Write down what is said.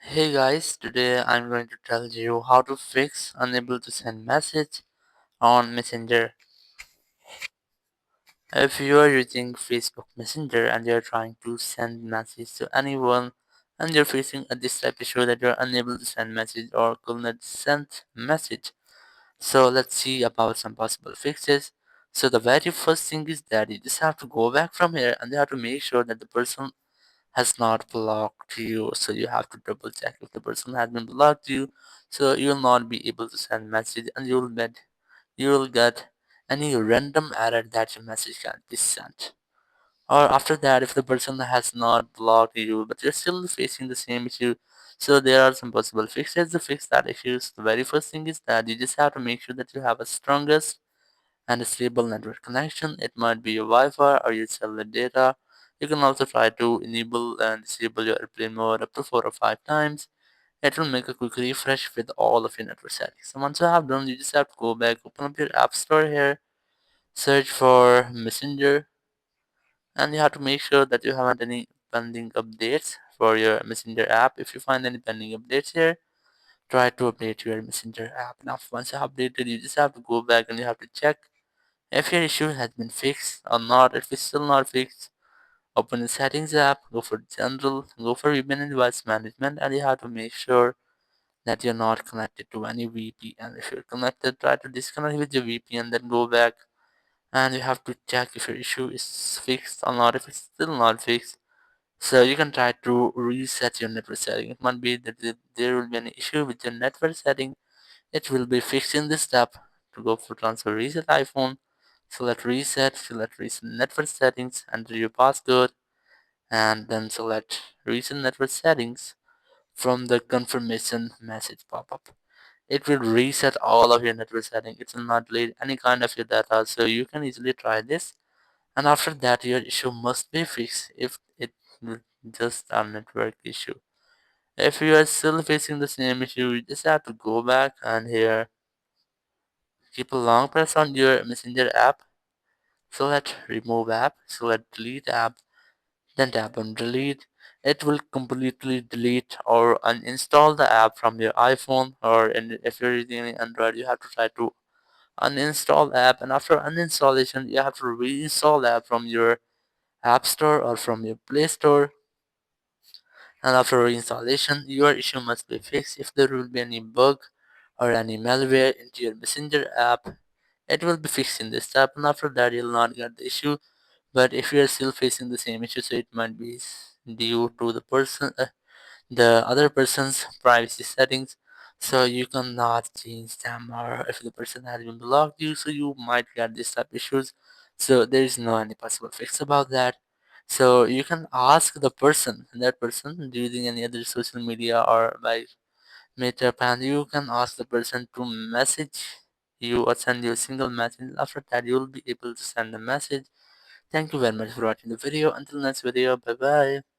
Hey guys, today I'm going to tell you how to fix unable to send message on Messenger. If you are using Facebook Messenger and you're trying to send message to anyone and you're facing a this type issue that you're unable to send message or could not send message. So let's see about some possible fixes. So the very first thing is that you just have to go back from here and you have to make sure that the person has not blocked you. So you have to double check if the person has been blocked you. So you will not be able to send message and you will get any random error that your message can't be sent. Or after that, if the person has not blocked you but you're still facing the same issue, so there are some possible fixes to fix that issues. The very first thing is that you just have to make sure that you have a strongest and a stable network connection. It might be your Wi-Fi or your cellular data. You can also try to enable and disable your airplane mode up to 4 or 5 times. It will make a quick refresh with all of your network settings. So once you have done, you just have to go back, open up your app store here, search for Messenger, and you have to make sure that you haven't any pending updates for your Messenger app. If you find any pending updates here, try to update your Messenger app. Now, once you have updated, you just have to go back and you have to check if your issue has been fixed or not. If it's still not fixed, open the settings app, go for general, go for VPN and device management, and you have to make sure that you're not connected to any VPN. If you're connected, try to disconnect with your VPN, then go back and you have to check if your issue is fixed or not. If it's still not fixed, so you can try to reset your network setting. It might be that there will be an issue with your network setting. It will be fixed in this step. To go for transfer reset iPhone, select reset network settings, enter your passcode, and then select reset network settings from the confirmation message pop-up. It will reset all of your network settings. It will not delete any kind of your data, so you can easily try this. And after that, your issue must be fixed if it is just a network issue. If you are still facing the same issue, you just have to go back and here keep a long press on your Messenger app. Select remove app, select delete app, then tap on delete. It will completely delete or uninstall the app from your iPhone, or if you're using Android, you have to try to uninstall app, and after uninstallation you have to reinstall the app from your app store or from your play store. And after reinstallation, your issue must be fixed. If there will be any bug or any malware into your Messenger app, it will be fixed in this step, and after that you'll not get the issue. But if you are still facing the same issue, so it might be due to the other person's privacy settings, so you cannot change them, or if the person has been blocked you, so you might get this type issues. So there is no any possible fix about that. So you can ask the person, that person using any other social media or by meetup, and you can ask the person to message you or send you a single message. After that you will be able to send a message. Thank you very much for watching the video. Until next video, bye bye.